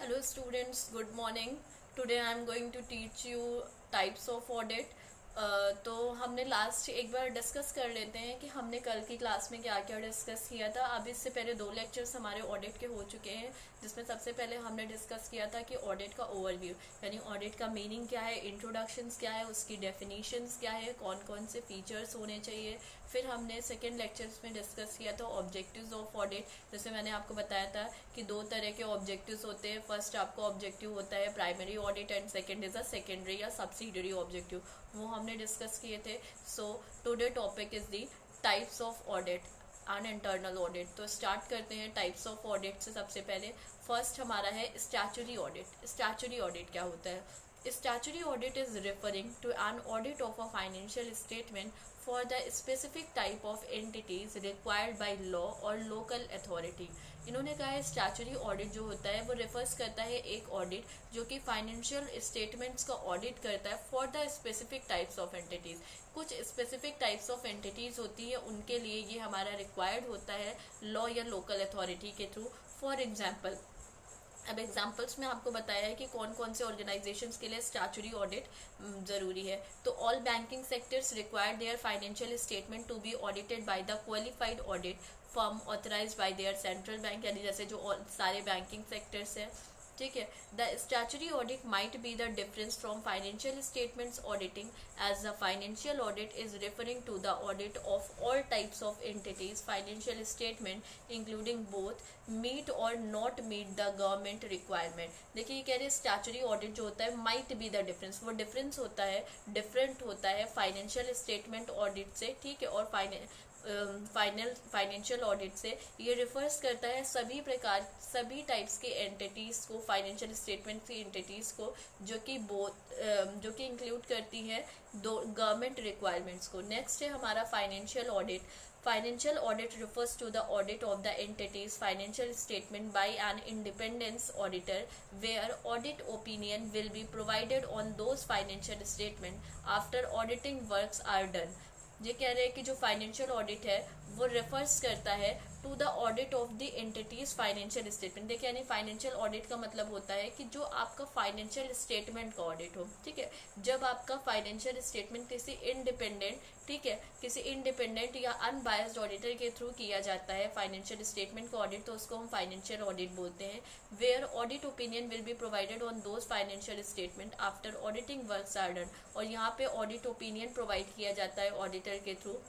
Hello students, good morning. Today I am going to teach you types of audit. तो हमने last एक बार discuss कर लेते हैं कि हमने कल की क्लास में क्या क्या डिस्कस किया था। अब इससे पहले 2 लेक्चर्स हमारे ऑडिट के हो चुके हैं, जिसमें सबसे पहले हमने डिस्कस किया था कि ऑडिट का ओवरव्यू, यानी ऑडिट का मीनिंग क्या है, इंट्रोडक्शंस क्या है, उसकी डेफिनेशंस क्या है, कौन कौन से फीचर्स होने चाहिए। फिर हमने सेकेंड लेक्चर्स में डिस्कस किया था ऑब्जेक्टिव्स ऑफ ऑडिट। जैसे मैंने आपको बताया था कि 2 तरह के ऑब्जेक्टिव्स होते हैं। फर्स्ट आपका ऑब्जेक्टिव होता है primary audit and second is a secondary या सब्सिडरी ऑब्जेक्टिव, वो हमने डिस्कस किए थे। So today topic is the types of audit and internal audit. तो स्टार्ट करते हैं टाइप्स ऑफ ऑडिट से। सबसे पहले फर्स्ट हमारा है स्टैचुटरी ऑडिट। स्टैचुटरी ऑडिट क्या होता है? Statutory audit is referring to an audit of a financial statement for the specific type of entities required by law or local authority। इन्होंने कहा है स्टैचुटरी ऑडिट जो होता है वो रेफर्स करता है एक ऑडिट जो कि फाइनेंशियल स्टेटमेंट्स का ऑडिट करता है for the specific types of entities. कुछ स्पेसिफिक टाइप्स ऑफ एंटिटीज होती है, उनके लिए ये हमारा रिक्वायर्ड होता है लॉ या लोकल अथॉरिटी के थ्रू। फॉर एग्जाम्पल, अब एग्जाम्पल्स में आपको बताया है कि कौन कौन से ऑर्गेनाइजेशंस के लिए स्टैचुटरी ऑडिट ज़रूरी है। तो all banking sectors require their financial statement to be audited by the qualified audit firm authorised by their central bank, यानी जैसे जो सारे बैंकिंग सेक्टर्स हैं, ठीक है। The statutory audit might be the difference from financial statements auditing, as the financial audit is referring to the audit of all types of entities financial statement including both meet और not meet the government requirement. देखिए ये कह रहे हैं statutory audit जो होता है might be the difference, वो डिफरेंस होता है, डिफरेंट होता है फाइनेंशियल स्टेटमेंट ऑडिट से, ठीक है, और फाइनेंशियल ऑडिट से। ये रिफर्स करता है सभी टाइप्स की एंटिटीज को, फाइनेंशियल स्टेटमेंट की एंटिटीज को, जो कि इंक्लूड करती है दो गवर्नमेंट रिक्वायरमेंट्स को। नेक्स्ट है हमारा financial audit. Financial audit refers to the audit of the entity's financial statement by an independent auditor, where audit opinion will be provided on those financial statements after auditing works are done। ये कह रहे हैं कि जो financial audit है वो refers करता है to the audit of the entities financial statement. देखिए यानी फाइनेंशियल ऑडिट का मतलब होता है कि जो आपका फाइनेंशियल स्टेटमेंट का ऑडिट हो, ठीक है। जब आपका फाइनेंशियल स्टेटमेंट किसी इंडिपेंडेंट, ठीक है, किसी इंडिपेंडेंट या अनबायस्ड ऑडिटर के थ्रू किया जाता है फाइनेंशियल स्टेटमेंट का ऑडिट, तो उसको हम फाइनेंशियल ऑडिट बोलते हैं। Where audit opinion will be provided on those financial statement after auditing works are done. और यहाँ पे ऑडिट ओपिनियन प्रोवाइड किया जाता है ऑडिटर के थ्रू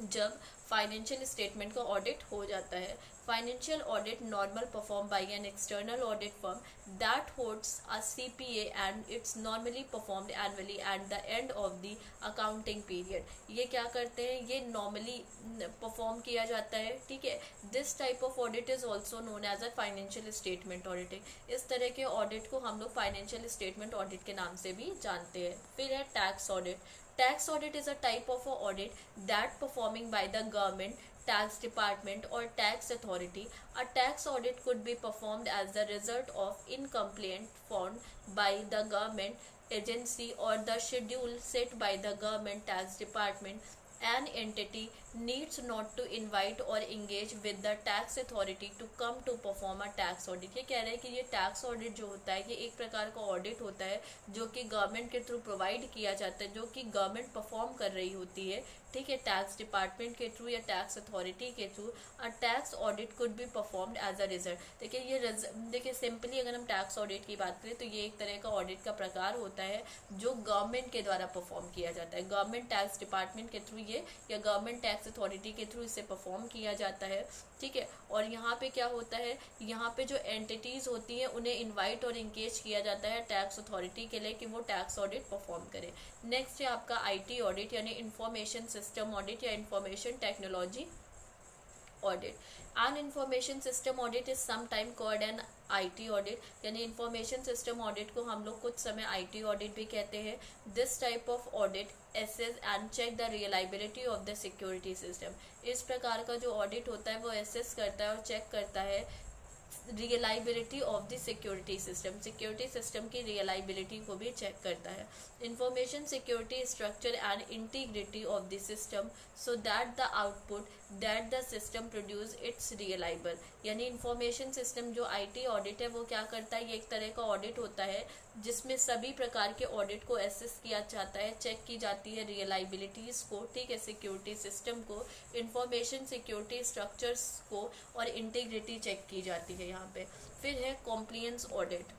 जब फाइनेंशियल स्टेटमेंट का ऑडिट हो जाता है। Financial audit normal perform by N external audit firm that holds a CPA and it's normally performed annually at the end of the accounting period. ये क्या करते हैं, ये नॉर्मली परफॉर्म किया जाता है, ठीक है। This type of audit is also known as a financial statement auditing. इस तरह के ऑडिट को हम लोग फाइनेंशियल स्टेटमेंट ऑडिट के नाम से भी जानते हैं। फिर है tax audit. Tax audit is a type of a audit that performing by the government, tax department or tax authority. A tax audit could be performed as the result of incomplete found by the government agency or the schedule set by the government tax department. An entity needs not to invite or engage with the tax authority to come to perform a tax audit। ये कह रहे हैं कि ये tax audit जो होता है ये एक प्रकार का ऑडिट होता है जो कि गवर्नमेंट के थ्रू प्रोवाइड किया जाता है, जो कि गवर्नमेंट परफॉर्म कर रही होती है, ठीक है, टैक्स डिपार्टमेंट के थ्रू या टैक्स अथॉरिटी के through. A tax audit could be performed as a result. देखिए सिंपली अगर हम टैक्स ऑडिट की बात करें तो ये एक तरह का ऑडिट का प्रकार होता है जो गवर्नमेंट के द्वारा परफॉर्म किया जाता है, गवर्नमेंट टैक्स डिपार्टमेंट के थ्रू ये या गवर्नमेंट टैक्स अथॉरिटी के थ्रू इसे परफॉर्म किया जाता है, ठीक है। और यहाँ पे क्या होता है, यहाँ पे जो एंटिटीज होती हैं उन्हें इनवाइट और इंगेज किया जाता है टैक्स अथॉरिटी के लिए कि वो टैक्स ऑडिट परफॉर्म करे। नेक्स्ट है आपका आईटी ऑडिट यानी इंफॉर्मेशन सिस्टम ऑडिट या information technology audit. An information system audit is sometime called an IT audit, यानी इंफॉर्मेशन सिस्टम ऑडिट को हम लोग कुछ समय आईटी ऑडिट भी कहते हैं। This type of audit assess and check the reliability of the security system. इस प्रकार का जो ऑडिट होता है वो एसेस करता है और चेक करता है reliability of the security system की रियलाइबिलिटी को भी चेक करता है। Information security structure and integrity of the system so that the output that the system produce it's reliable. यानी इंफॉर्मेशन सिस्टम जो आईटी ऑडिट है वो क्या करता है, ये एक तरह का ऑडिट होता है जिसमें सभी प्रकार के ऑडिट को एसेस किया जाता है, चेक की जाती है रियलाइबिलिटीज को, ठीक है, सिक्योरिटी सिस्टम को, इंफॉर्मेशन सिक्योरिटी स्ट्रक्चर्स को और इंटीग्रिटी चेक की जाती है यहाँ पे। फिर है compliance audit.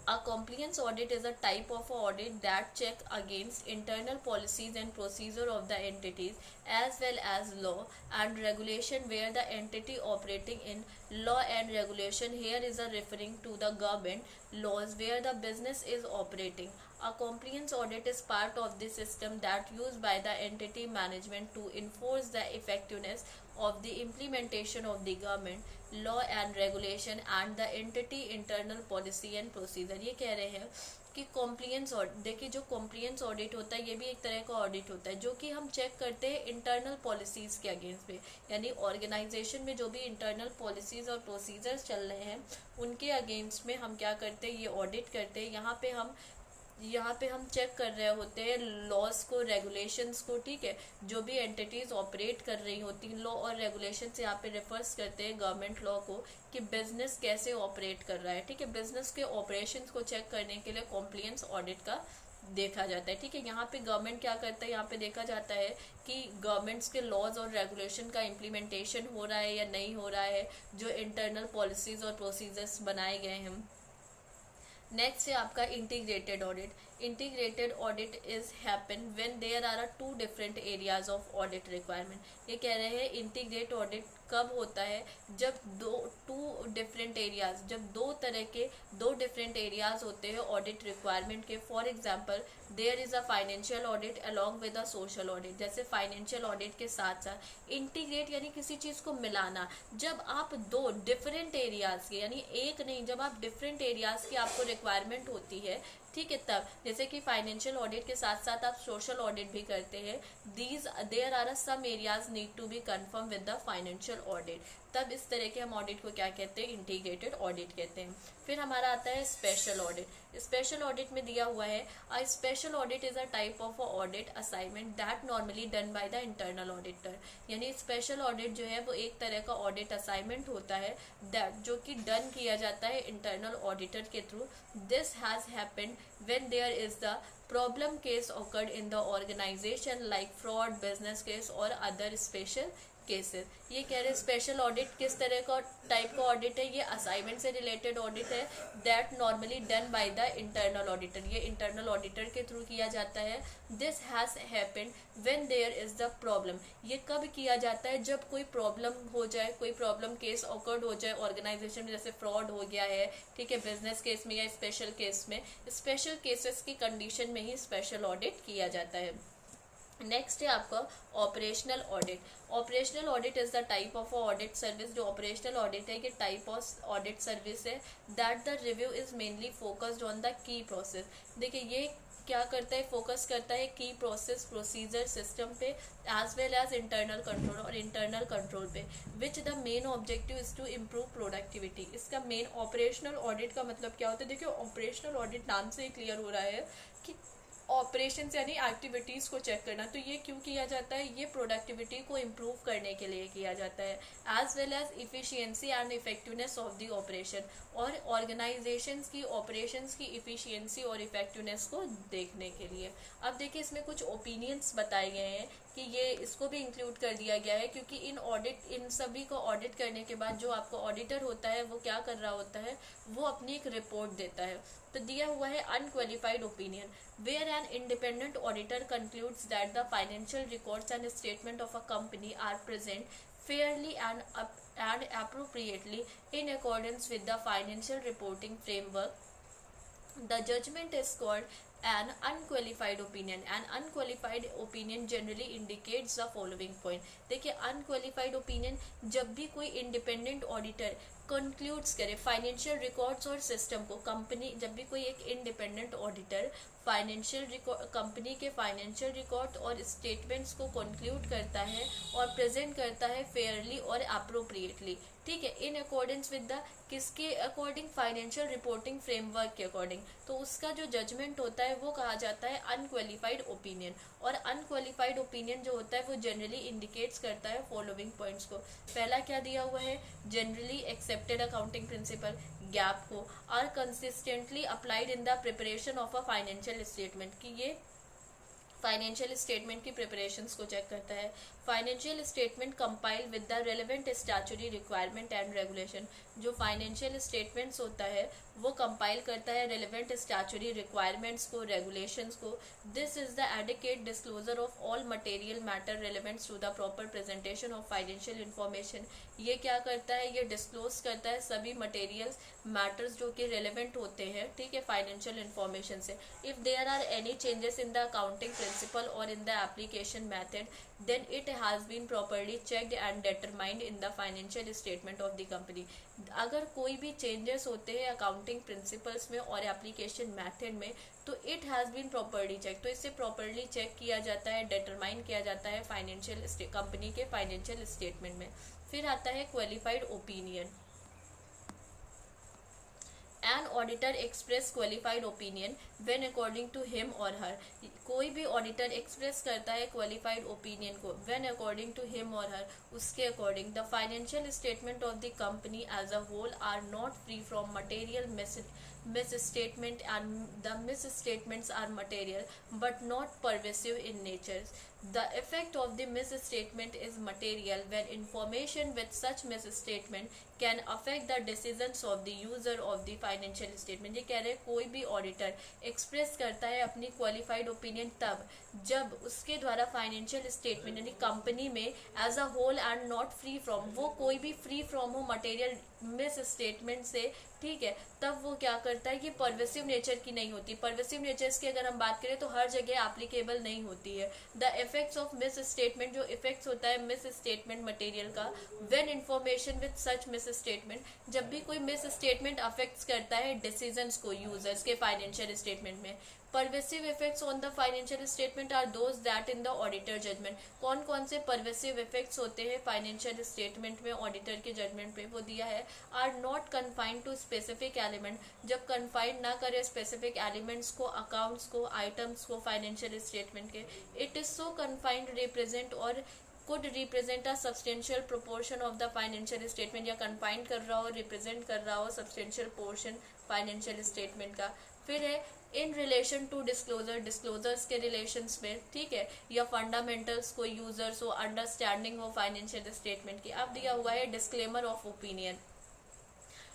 A compliance audit is a type of audit that check against internal policies and procedure of the entities as well as law and regulation where the entity operating in law and regulation here is a referring to the government laws where the business is operating. A compliance audit is part of the system that used by the entity management to enforce the effectiveness of the implementation of the government law and regulation and the entity internal policy and procedure। ये कह रहे हैं कि compliance audit, देखिए जो compliance audit होता है ये भी एक तरह का ऑडिट होता है जो कि हम चेक करते हैं इंटरनल पॉलिसीज के अगेंस्ट पे, यानी ऑर्गेनाइजेशन में जो भी इंटरनल पॉलिसीज और प्रोसीजर्स चल रहे हैं उनके अगेंस्ट में हम क्या करते हैं, ये ऑडिट करते हैं। यहाँ पे हम चेक कर रहे होते हैं लॉज को, रेगुलेशंस को, ठीक है, जो भी एंटिटीज ऑपरेट कर रही होती हैं। लॉ और रेगुलेशन से यहाँ पे रेफर्स करते हैं गवर्नमेंट लॉ को कि बिजनेस कैसे ऑपरेट कर रहा है, ठीक है। बिजनेस के ऑपरेशंस को चेक करने के लिए कॉम्प्लियंस ऑडिट का देखा जाता है, ठीक है। यहाँ पे गवर्नमेंट क्या करता है, यहाँ पे देखा जाता है कि गवर्नमेंट्स के लॉज और रेगुलेशन का इम्प्लीमेंटेशन हो रहा है या नहीं हो रहा है, जो इंटरनल पॉलिसीज और प्रोसीजर्स बनाए गए हैं। नेक्स्ट है आपका integrated audit. Integrated audit is happen when there are two different areas of audit requirement. ये कह रहे हैं इंटीग्रेट ऑडिट कब होता है, जब टू डिफरेंट एरियाज, जब दो डिफरेंट एरियाज होते हैं ऑडिट रिक्वायरमेंट के। For example there is a financial audit along with a social audit. जैसे फाइनेंशियल ऑडिट के साथ साथ इंटीग्रेट यानी किसी चीज को मिलाना। जब आप दो डिफरेंट एरियाज के, यानी एक नहीं, जब आप डिफरेंट एरियाज की आपको रिक्वायरमेंट होती है, ठीक है, तब जैसे कि फाइनेंशियल ऑडिट के साथ साथ आप सोशल ऑडिट भी करते हैं। There are some areas need to be confirm with the financial audit. तब इस तरह के हम ऑडिट को क्या कहते हैं, इंटीग्रेटेड ऑडिट कहते हैं। फिर हमारा आता है स्पेशल ऑडिट। स्पेशल ऑडिट में दिया हुआ है a special audit is a type of audit assignment that normally done by the internal auditor. यानी स्पेशल ऑडिट जो है वो एक तरह का ऑडिट असाइनमेंट होता है दैट जो कि डन किया जाता है इंटरनल ऑडिटर के through. This has happened when there is the problem case occurred in the organization like fraud, business case और other special केसेस। ये कह रहे स्पेशल ऑडिट किस तरह का टाइप का ऑडिट है, ये असाइनमेंट से रिलेटेड ऑडिट है that normally done by the internal auditor. ये इंटरनल ऑडिटर के थ्रू किया जाता है। This has happened when there is the problem. ये कब किया जाता है, जब कोई प्रॉब्लम हो जाए, कोई प्रॉब्लम केस ऑकर्ड हो जाए ऑर्गेनाइजेशन में, जैसे फ्रॉड हो गया है, ठीक है, बिजनेस केस में या स्पेशल केस में। स्पेशल केसेस की कंडीशन में ही स्पेशल ऑडिट किया जाता है। नेक्स्ट है आपका operational audit. Operational audit is the type of audit service. जो ऑपरेशनल ऑडिट है ये टाइप ऑफ ऑडिट सर्विस है that the review is mainly focused on the key process. देखिए ये क्या करता है, फोकस करता है की प्रोसेस, प्रोसीजर, सिस्टम पे as well as internal control और इंटरनल कंट्रोल पे, which the main objective is to improve productivity. इसका मेन ऑपरेशनल ऑडिट का मतलब क्या होता है, देखिए ऑपरेशनल ऑडिट नाम से ही क्लियर हो रहा है कि ऑपरेशन यानी एक्टिविटीज़ को चेक करना। तो ये क्यों किया जाता है, ये प्रोडक्टिविटी को इम्प्रूव करने के लिए किया जाता है, as well as efficiency and effectiveness of the operation, और ऑर्गेनाइजेशंस की ऑपरेशंस की इफिशियंसी और इफेक्टिवनेस को देखने के लिए। अब देखिए इसमें कुछ ओपिनियंस बताए गए हैं कि ये इसको भी इंक्लूड कर दिया गया है क्योंकि इन सभी को ऑडिट करने के बाद जो आपका ऑडिटर होता है वो क्या कर रहा होता है, वो अपनी एक रिपोर्ट देता है। तो दिया हुआ है unqualified opinion where an independent auditor concludes that the financial records and statement of a company are present fairly and appropriately in accordance with the financial reporting framework. The judgment is called an unqualified opinion. An unqualified opinion generally indicates the following point. देखिए unqualified opinion जब भी कोई independent auditor concludes करे financial records और system को, company जब भी कोई एक इंडिपेंडेंट ऑडिटर कंपनी के फाइनेंशियल रिकॉर्ड और स्टेटमेंट्स को कंक्लूड करता है और प्रेजेंट करता है फेयरली और अप्रोप्रिएटली, ठीक है, इन अकॉर्डेंस विद द किसके अकॉर्डिंग, फाइनेंशियल रिपोर्टिंग फ्रेमवर्क के अकॉर्डिंग। तो उसका जो जजमेंट होता है वो कहा जाता है अनक्वालिफाइड ओपिनियन। और अनक्वालिफाइड ओपिनियन जो होता है वो जनरली इंडिकेट्स करता है फॉलोइंग पॉइंट्स को। पहला क्या दिया हुआ है, generally accepted accounting principle GAAP को are consistently applied in the preparation of a financial statement, कि ये फाइनेंशियल स्टेटमेंट की प्रिपरेशंस को चेक करता है। Financial statement compile with the relevant statutory requirement and regulation, जो फाइनेंशियल स्टेटमेंट्स होता है वो कंपाइल करता है रेलेवेंट स्टैट्यूटरी रिक्वायरमेंट्स को, रेगुलेशंस को। This is the adequate disclosure of all material matter relevants to the proper presentation of financial information. ये क्या करता है, ये डिस्क्लोज करता है सभी मटेरियल मैटर्स जो कि रेलेवेंट होते हैं, ठीक है, फाइनेंशियल इन्फॉर्मेशन से। If there are any changes in the accounting principle और in the application method, then it has been properly checked and determined in the financial statement of the company। अगर कोई भी changes होते हैं accounting principles में और application method में, तो it has been properly check, तो इससे प्रॉपर्ली चेक किया जाता है, डिटरमाइन किया जाता है फाइनेंशियल कंपनी के फाइनेंशियल स्टेटमेंट में। फिर आता है qualified opinion. An auditor express qualified opinion when according to him or her, कोई भी ऑडिटर एक्सप्रेस करता है क्वालिफाइड ओपिनियन को when according to him or her, उसके according the financial statement of the company as a whole are not free from material misstatement and the misstatements are material but not pervasive in nature. The effect of the misstatement is material when information with such misstatement can affect the decisions of the user of the financial statement। ये कह रहे हैं कोई भी auditor express करता है अपनी qualified opinion तब जब उसके द्वारा फाइनेंशियल स्टेटमेंट यानी कंपनी में as a whole and not free from, वो कोई भी फ्री फ्रॉम हो मटेरियल मिस स्टेटमेंट से, ठीक है, तब वो क्या करता है, ये परवेसिव नेचर की नहीं होती। परवेसिव नेचर्स की अगर हम बात करें तो हर जगह एप्लीकेबल नहीं होती है। The effects of miss statement, जो इफेक्ट्स होता है मिस स्टेटमेंट मटेरियल का, when information with such miss statement, जब भी कोई मिस स्टेटमेंट अफेक्ट्स करता है डिसीजंस को यूजर्स के फाइनेंशियल स्टेटमेंट में। Pervasive effects on the financial statement are those that in the auditor judgement. कौन कौन से परवेसिव इफेक्ट्स होते हैं फाइनेंशियल स्टेटमेंट में ऑडिटर के जजमेंट पे, वो दिया है। Are not confined to specific element, जब कन्फाइंड ना करे स्पेसिफिक एलिमेंट्स को, अकाउंट्स को, आइटम्स को फाइनेंशियल स्टेटमेंट के। It is so confined represent or could represent a substantial proportion of the financial statement, या कन्फाइंड कर रहा हो, रिप्रेजेंट कर रहा हो सब्सटेंशियल पोर्शन फाइनेंशियल स्टेटमेंट का। फिर है in relation to disclosure, disclosures के रिलेशंस में, ठीक है, या फंडामेंटल्स को यूजर्स हो, अंडरस्टैंडिंग हो फाइनेंशियल स्टेटमेंट की। अब दिया हुआ है disclaimer of opinion.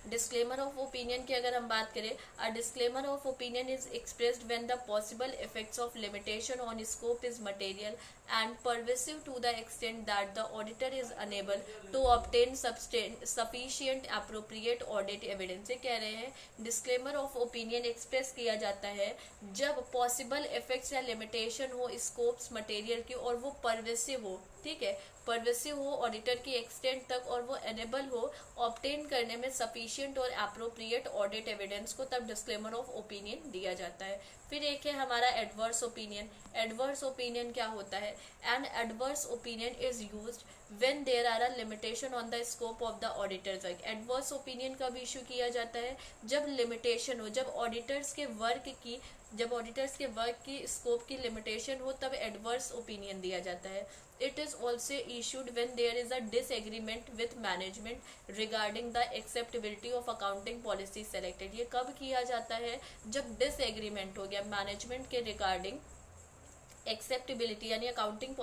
Disclaimer of opinion की अगर हम बात करें, a disclaimer of opinion is expressed when the possible effects of limitation on scope is material and pervasive to the extent that the auditor is unable to obtain sufficient appropriate audit evidence। ये कह रहे हैं disclaimer of opinion express किया जाता है जब possible effects या limitation हो स्कोप्स मटेरियल की और वो परवेसिव हो, ठीक है, परवेसिव हो ऑडिटर की एक्सटेंट तक और वो एनेबल हो ऑब्टेन करने में सफिशिएंट और अप्रोप्रिएट ऑडिट एविडेंस को, तब डिस्क्लेमर ऑफ ओपिनियन दिया जाता है। फिर एक है हमारा एडवर्स ओपिनियन। एडवर्स ओपिनियन क्या होता है, an adverse opinion is used when there are a limitation on the scope of the auditor's work. Adverse opinion कब इशू किया जाता है, जब लिमिटेशन हो, जब ऑडिटर्स के वर्क की स्कोप की लिमिटेशन हो, तब एडवर्स ओपिनियन दिया जाता है। It is also issued when there is a disagreement with management regarding the acceptability of accounting policy selected. ये कब किया जाता है, जब डिसएग्रीमेंट हो गया मैनेजमेंट के रिगार्डिंग एक्सेप्टेबिलिटी यानी अकाउंटिंग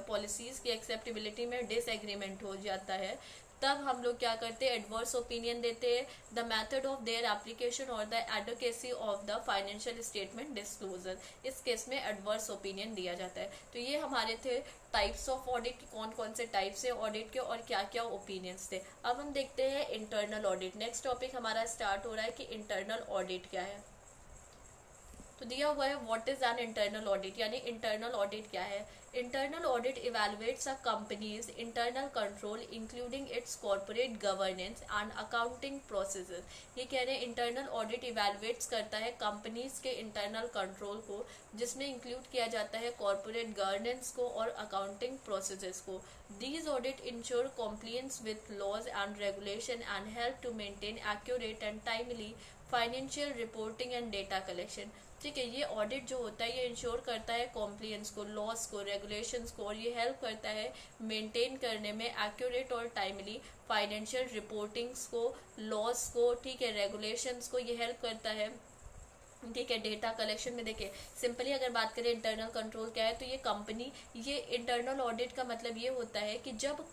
पॉलिसीज की एक्सेप्टेबिलिटी में डिसएग्रीमेंट हो जाता है, तब हम लोग क्या करते हैं, एडवर्स ओपिनियन देते हैं। The method of their application और the advocacy of the financial statement disclosure, इस केस में एडवर्स ओपिनियन दिया जाता है। तो ये हमारे थे टाइप्स ऑफ ऑडिट, कौन कौन से टाइप्स है ऑडिट के और क्या क्या ओपिनियंस थे। अब हम देखते हैं इंटरनल ऑडिट। नेक्स्ट टॉपिक हमारा स्टार्ट हो रहा है कि इंटरनल ऑडिट क्या है। तो दिया हुआ है what is an internal audit, यानी इंटरनल ऑडिट क्या है। Internal audit evaluates a companies internal control including it's corporate governance and accounting processes. ये कह रहे हैं इंटरनल ऑडिट इवेलुएट्स करता है कंपनीज के इंटरनल कंट्रोल को, जिसमें इंक्लूड किया जाता है कॉर्पोरेट गवर्नेंस को और अकाउंटिंग प्रोसेसेस को। These audit ensure compliance with laws and regulation and help to maintain accurate and timely financial reporting and data collection। ठीक है, ये ऑडिट जो होता है ये इंश्योर करता है कॉम्प्लियंस को, लॉस को, रेगुलेशंस को, और ये हेल्प करता है मेंटेन करने में एक्यूरेट और टाइमली फाइनेंशियल रिपोर्टिंग्स को, लॉस को, ठीक है, रेगुलेशंस को, ये हेल्प करता है। ठीक है, डेटा कलेक्शन में देखिए सिंपली अगर बात करें इंटरनल कंट्रोल क्या है, तो ये कंपनी, ये इंटरनल ऑडिट का मतलब ये होता है कि जब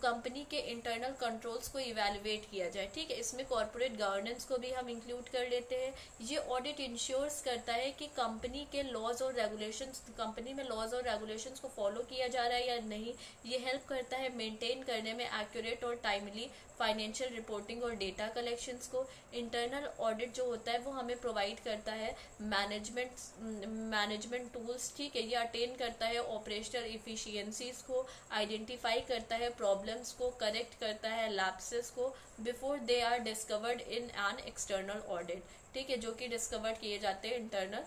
कंपनी के इंटरनल कंट्रोल्स को इवेलुएट किया जाए। ठीक है, इसमें कॉर्पोरेट गवर्नेंस को भी हम इंक्लूड कर लेते हैं। ये ऑडिट इंश्योर्स करता है कि कंपनी के लॉज और रेगुलेशंस, कंपनी में लॉज और रेगुलेशंस को फॉलो किया जा रहा है या नहीं। ये हेल्प करता है मेंटेन करने में एक्यूरेट और टाइमली फाइनेंशियल रिपोर्टिंग और डेटा कलेक्शंस को। इंटरनल ऑडिट जो होता है वो हमें प्रोवाइड करता है मैनेजमेंट टूल्स। ठीक है, ये अटेन करता है ऑपरेशनल इफिशियंसीज को, आइडेंटिफाई करता है प्रॉब्लम्स को, करेक्ट करता है लैप्सेस को before they are discovered in an external audit. ठीक है, जो कि डिस्कवर किए जाते हैं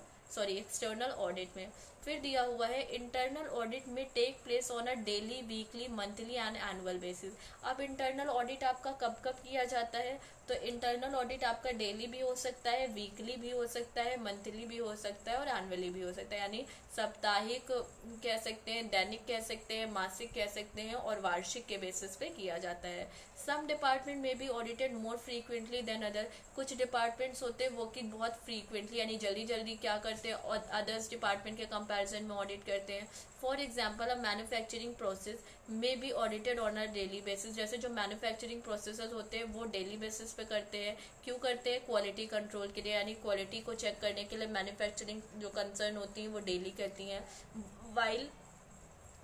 एक्सटर्नल ऑडिट में। फिर दिया हुआ है इंटरनल ऑडिट में take place on a daily, weekly, monthly and annual basis. अब इंटरनल ऑडिट आपका कब कब किया जाता है, तो इंटरनल ऑडिट आपका डेली भी हो सकता है, वीकली भी हो सकता है, मंथली भी हो सकता है और एनुअली भी हो सकता है। यानी साप्ताहिक कह सकते हैं, दैनिक कह सकते हैं, मासिक कह सकते हैं और वार्षिक के बेसिस पे किया जाता है। सम डिपार्टमेंट में भी audited more frequently than other. कुछ डिपार्टमेंट्स होते हैं वो कि बहुत फ्रीक्वेंटली यानी जल्दी जल्दी क्या करते हैं और अदर्स डिपार्टमेंट के कंपैरिजन में ऑडिट करते हैं। For example a manufacturing process में be audited on a daily basis. जैसे जो मैन्युफैक्चरिंग प्रोसेसेस होते हैं वो डेली बेसिस पे करते हैं। क्यों करते हैं? क्वालिटी कंट्रोल के लिए, यानी क्वालिटी को चेक करने के लिए मैन्युफैक्चरिंग जो कंसर्न होती हैं वो डेली करती हैं। While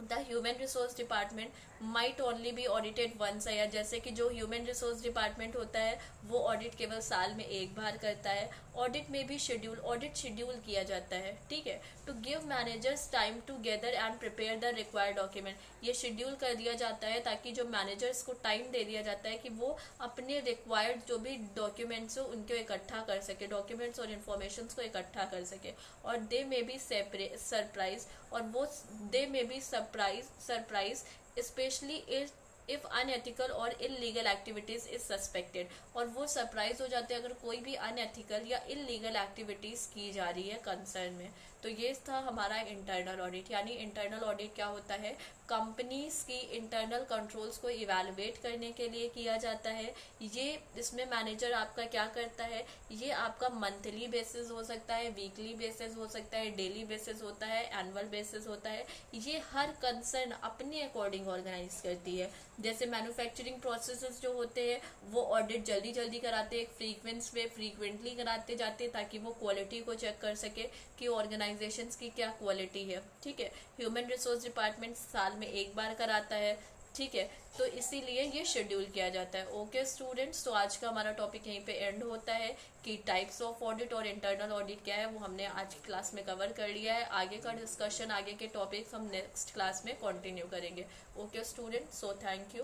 the human resource department might only be audited once year. जैसे कि जो ह्यूमन रिसोर्स डिपार्टमेंट होता है वो ऑडिट केवल साल में एक बार करता है। ऑडिट में भी ऑडिट शेड्यूल किया जाता है। ठीक है, to give managers time to gather and prepare the required document. ये शेड्यूल कर दिया जाता है ताकि जो मैनेजर्स को टाइम दे दिया जाता है कि वो अपने रिक्वायर्ड जो भी डॉक्यूमेंट्स हो उनको इकट्ठा कर सके, डॉक्यूमेंट्स और इन्फॉर्मेशन को इकट्ठा कर सके। और दे मे बी सरप्राइज, और वो they may be surprise specially if unethical और इलीगल एक्टिविटीज इज सस्पेक्टेड। और वो सरप्राइज हो जाते हैं अगर कोई भी अनएथिकल या इलीगल एक्टिविटीज की जा रही है कंसर्न में। तो ये था हमारा इंटरनल ऑडिट। यानी इंटरनल ऑडिट क्या होता है? कंपनीज की इंटरनल कंट्रोल्स को इवेलुएट करने के लिए किया जाता है। ये इसमें मैनेजर आपका क्या करता है? ये आपका मंथली बेसिस हो सकता है, वीकली बेसिस हो सकता है, डेली बेसिस होता है, एनुअल बेसिस होता है। ये हर कंसर्न अपने अकॉर्डिंग ऑर्गेनाइज करती है। जैसे मैन्युफैक्चरिंग प्रोसेसेस जो होते हैं वो ऑडिट जल्दी जल्दी कराते हैं, फ्रीक्वेंटली कराते जाते हैं ताकि वो क्वालिटी को चेक कर सके कि ऑर्गेनाइजेशंस की क्या क्वालिटी है। ठीक है, ह्यूमन रिसोर्स डिपार्टमेंट साल में एक बार कराता है। ठीक है, तो इसीलिए ये शेड्यूल किया जाता है। ओके स्टूडेंट्स, तो आज का हमारा टॉपिक यहीं पे एंड होता है कि टाइप्स ऑफ ऑडिट और इंटरनल ऑडिट क्या है वो हमने आज की क्लास में कवर कर लिया है। आगे का डिस्कशन, आगे के टॉपिक्स हम नेक्स्ट क्लास में कंटिन्यू करेंगे। Okay students, so thank you.